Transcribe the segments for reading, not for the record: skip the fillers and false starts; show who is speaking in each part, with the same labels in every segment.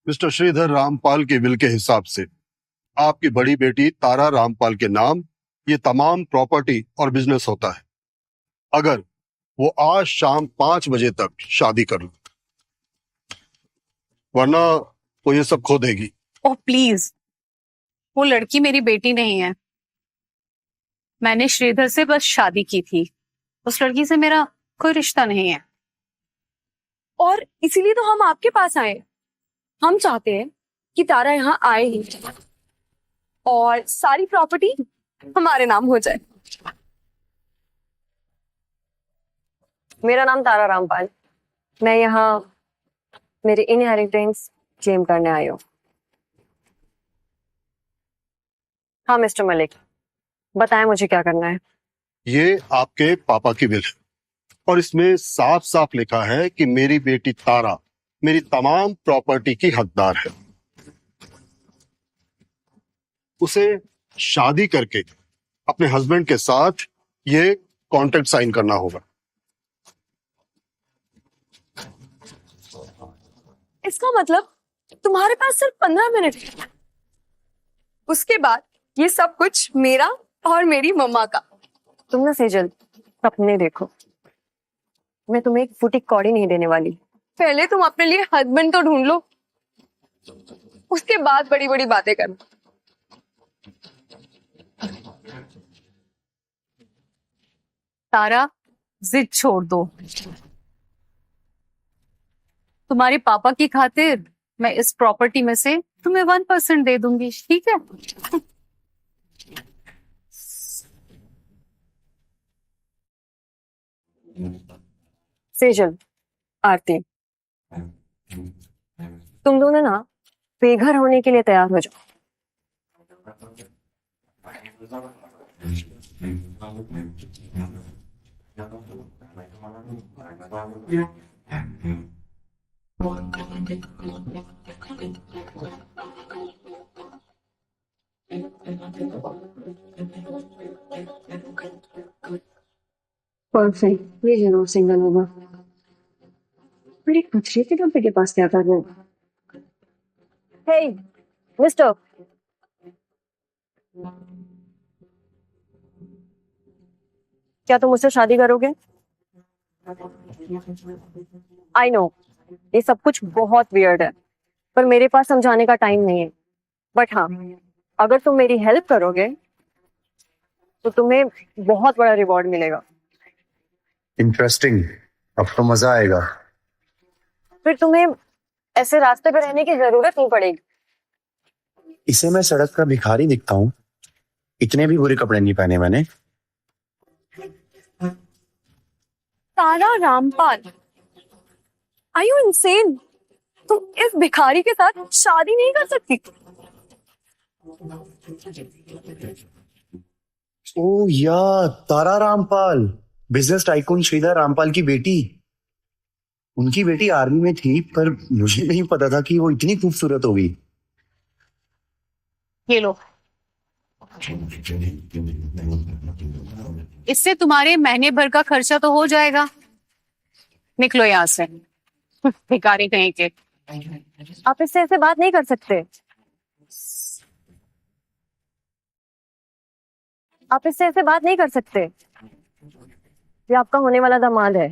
Speaker 1: Mister Shridhar Rampal के will के हिसाब से आपकी बड़ी बेटी तारा रामपाल के नाम ये तमाम प्रॉपर्टी और बिजनेस होता है, अगर वो आज शाम 5 बजे तक शादी कर ले, वरना वो ये सब खो देगी।
Speaker 2: ओह प्लीज, वो लड़की मेरी बेटी नहीं है। मैंने श्रीधर से बस शादी की थी, उस लड़की से मेरा कोई रिश्ता नहीं है।
Speaker 3: और इसीलिए तो हम आपके पास आए। हम चाहते हैं कि तारा यहाँ आए ही और सारी प्रॉपर्टी हमारे नाम हो जाए।
Speaker 4: मेरा नाम तारा रामपाल, मैं यहाँ मेरे इनहेरिटेंस क्लेम करने आई हूँ। हाँ मिस्टर मलिक, बताएं मुझे क्या करना है।
Speaker 1: ये आपके पापा की विल है और इसमें साफ साफ लिखा है कि मेरी बेटी तारा मेरी तमाम प्रॉपर्टी की हकदार है। उसे शादी करके अपने हस्बैंड के साथ ये कॉन्ट्रैक्ट साइन करना होगा।
Speaker 3: इसका मतलब तुम्हारे पास सिर्फ 15 मिनट है, उसके बाद ये सब कुछ मेरा और मेरी मम्मा का।
Speaker 4: तुम ना सेजल सपने देखो, मैं तुम्हें एक फुटी कौड़ी नहीं देने वाली।
Speaker 3: पहले तुम अपने लिए हस्बैंड तो ढूंढ लो, उसके बाद बड़ी बड़ी बातें करो।
Speaker 2: तारा, जिद छोड़ दो। तुम्हारे पापा की खातिर मैं इस प्रॉपर्टी में से तुम्हें 1% दे दूंगी, ठीक है?
Speaker 4: सेजल, आरती, तुम दोनों ना बेघर होने के लिए तैयार हो जाओ। परफेक्ट, ये जरूर सिंगल होगा। बड़ी खतरे के डब्बे के पास क्या कर रहे हो? हे मिस्टर, क्या तुम मुझसे शादी करोगे? आई नो ये सब कुछ बहुत वियर्ड है, पर मेरे पास समझाने का टाइम नहीं है। बट हाँ, अगर तुम मेरी हेल्प करोगे तो तुम्हें बहुत बड़ा रिवॉर्ड मिलेगा।
Speaker 5: इंटरेस्टिंग, अब तो मजा आएगा।
Speaker 4: फिर तुम्हें ऐसे रास्ते पे रहने की जरूरत नहीं पड़ेगी।
Speaker 5: इसे मैं सड़क का भिखारी दिखता हूँ? इतने भी बुरे कपड़े नहीं पहने मैंने।
Speaker 3: तारा रामपाल, आर यू इनसेन? तुम इस भिखारी के साथ शादी नहीं कर सकती।
Speaker 5: ओ यार, तारा रामपाल, बिजनेस टाइकून श्रीधर रामपाल की बेटी। उनकी बेटी आर्मी में थी, पर मुझे नहीं पता था कि वो इतनी खूबसूरत होगी।
Speaker 2: ये लो, इससे तुम्हारे महीने भर का खर्चा तो हो जाएगा। निकलो यहाँ से, भिखारी कहीं के।
Speaker 4: आप इससे ऐसे बात नहीं कर सकते। आप इससे ऐसे बात नहीं कर सकते। ये आपका होने वाला दामाद है।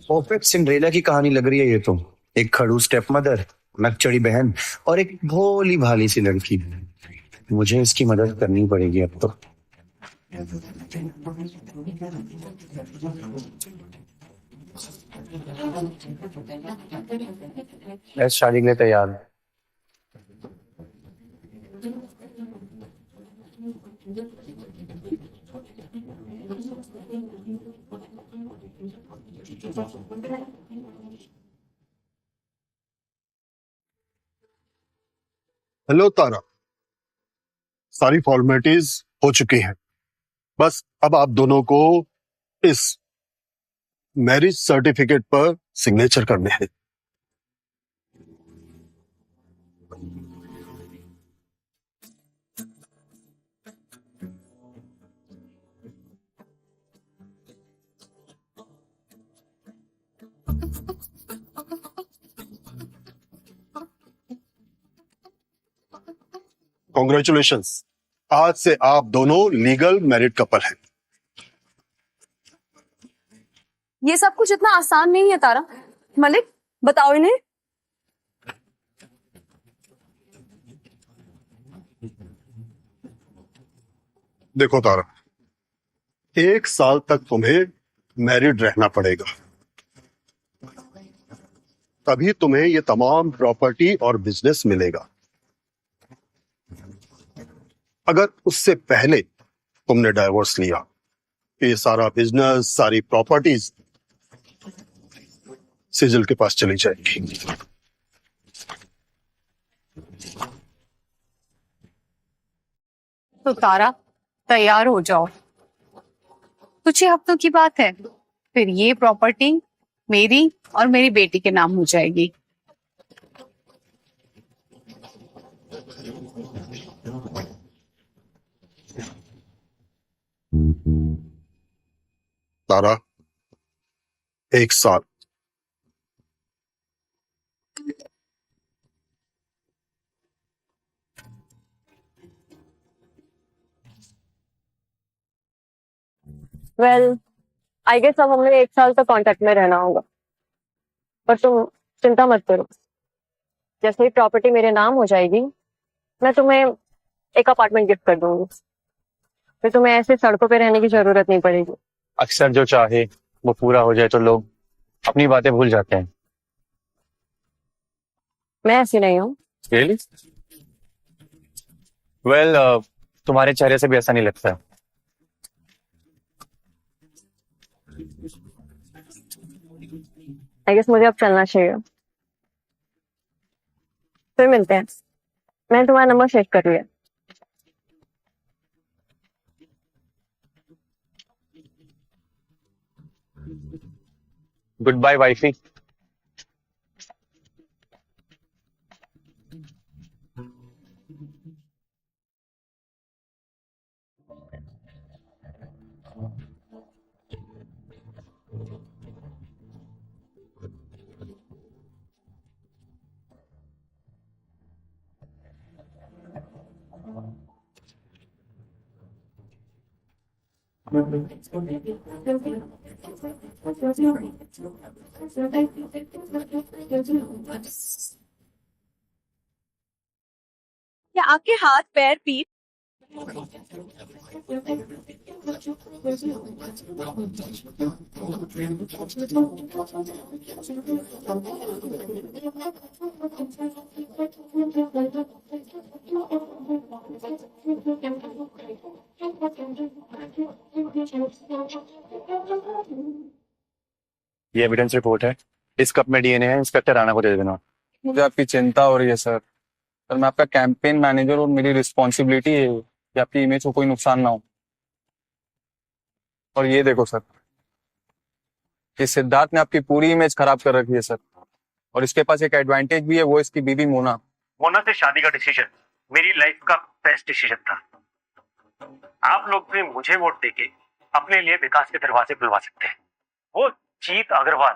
Speaker 5: परफेक्ट सिंड्रेला की कहानी लग रही है ये तो। एक खड़ूस स्टेप मदर, नकचड़ी बहन और एक भोली भाली सी लड़की। मुझे इसकी मदद करनी पड़ेगी अब तो। मैं शादी के लिए तैयार हूं।
Speaker 1: हेलो तारा, सारी फॉर्मेलिटीज हो चुकी हैं, बस अब आप दोनों को इस मैरिज सर्टिफिकेट पर सिग्नेचर करने हैं। कॉन्ग्रेचुलेशंस, आज से आप दोनों लीगल मैरिड कपल हैं।
Speaker 3: ये सब कुछ इतना आसान नहीं है तारा। मलिक, बताओ इन्हें।
Speaker 1: देखो तारा, 1 साल तक तुम्हें मैरिड रहना पड़ेगा, तभी तुम्हें ये तमाम प्रॉपर्टी और बिजनेस मिलेगा। अगर उससे पहले तुमने डाइवोर्स लिया, ये सारा बिजनेस, सारी प्रॉपर्टीज सिजिल के पास चली जाएगी।
Speaker 2: तो तारा, तैयार हो जाओ, कुछ ही हफ्तों की बात है, फिर ये प्रॉपर्टी मेरी और मेरी बेटी के नाम हो जाएगी।
Speaker 1: तारा, 1 साल।
Speaker 4: वेल, आई गेस अब हमें 1 साल तक कांटेक्ट में रहना होगा, पर तुम चिंता मत करो। जैसे ही प्रॉपर्टी मेरे नाम हो जाएगी, मैं तुम्हें एक अपार्टमेंट गिफ्ट कर दूंगी, फिर तुम्हें ऐसे सड़कों पे रहने की जरूरत नहीं पड़ेगी।
Speaker 6: अक्सर जो चाहे वो पूरा हो जाए तो लोग अपनी बातें भूल जाते हैं।
Speaker 4: मैं ऐसी नहीं हूँ।
Speaker 6: Really? Well, तुम्हारे चेहरे से भी ऐसा नहीं लगता है।
Speaker 4: आई गेस मुझे अब चलना चाहिए, फिर मिलते हैं। मैंने तुम्हारा नंबर सेव कर लिया।
Speaker 6: Good bye wifey.
Speaker 3: क्या आपके हाथ पैर पीठ
Speaker 6: ये एविडेंस रिपोर्ट है, इस कप में डीएनए है, इंस्पेक्टर राणा को दे देना।
Speaker 7: मुझे आपकी चिंता हो रही है सर। सर मैं आपका कैंपेन मैनेजर और मेरी रिस्पॉन्सिबिलिटी है कि आपकी इमेज को कोई नुकसान ना हो। और ये देखो सर, ये सिद्धार्थ ने आपकी पूरी इमेज खराब कर रखी है सर। और इसके पास एक एडवांटेज भी है, वो इसकी बीवी मोना।
Speaker 8: मोना से शादी का डिसीजन मेरी लाइफ का बेस्ट डिसीजन था। आप लोग भी मुझे वोट देके अपने लिए विकास के दरवाजे खुलवा सकते हैं। वो जीत अग्रवाल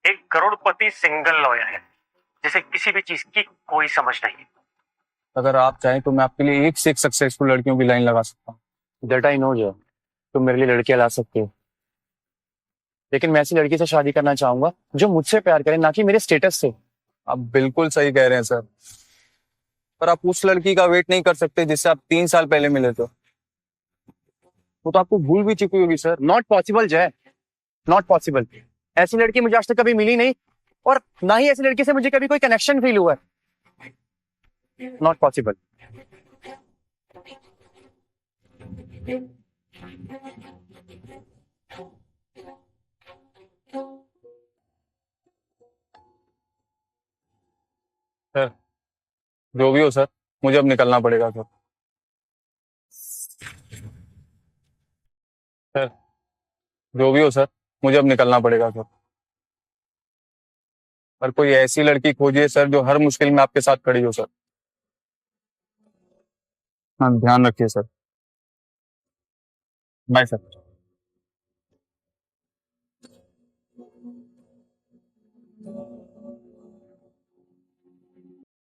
Speaker 8: एक करोड़पति सिंगल लॉयर है जिसे किसी भी चीज की कोई समझ नहीं है।
Speaker 7: अगर आप चाहें तो मैं आपके लिए एक से एक सक्सेसफुल लड़कियों की लाइन लगा सकता हूँ।
Speaker 6: दैट आई नो जो तुम मेरे लिए लड़कियां ला सकते हो, लेकिन मैं ऐसी लड़की से शादी करना चाहूंगा जो मुझसे प्यार करे, ना कि मेरे स्टेटस से।
Speaker 7: आप बिल्कुल सही कह रहे हैं सर, पर आप उस लड़की का वेट नहीं कर सकते जिससे आप 3 साल पहले मिले थे। वो तो आपको भूल भी चुकी होगी सर।
Speaker 6: नॉट पॉसिबल जय, नॉट पॉसिबल। ऐसी लड़की मुझे आज तक कभी मिली नहीं, और ना ही ऐसी लड़की से मुझे कभी कोई कनेक्शन फील हुआ है। Not possible.
Speaker 7: सर जो भी हो सर, मुझे अब निकलना पड़ेगा सर। सर जो भी हो सर, मुझे अब निकलना पड़ेगा सर। पर कोई ऐसी लड़की खोजिए सर जो हर मुश्किल में आपके साथ खड़ी हो सर। हाँ, ध्यान रखिए सर। Bye sir.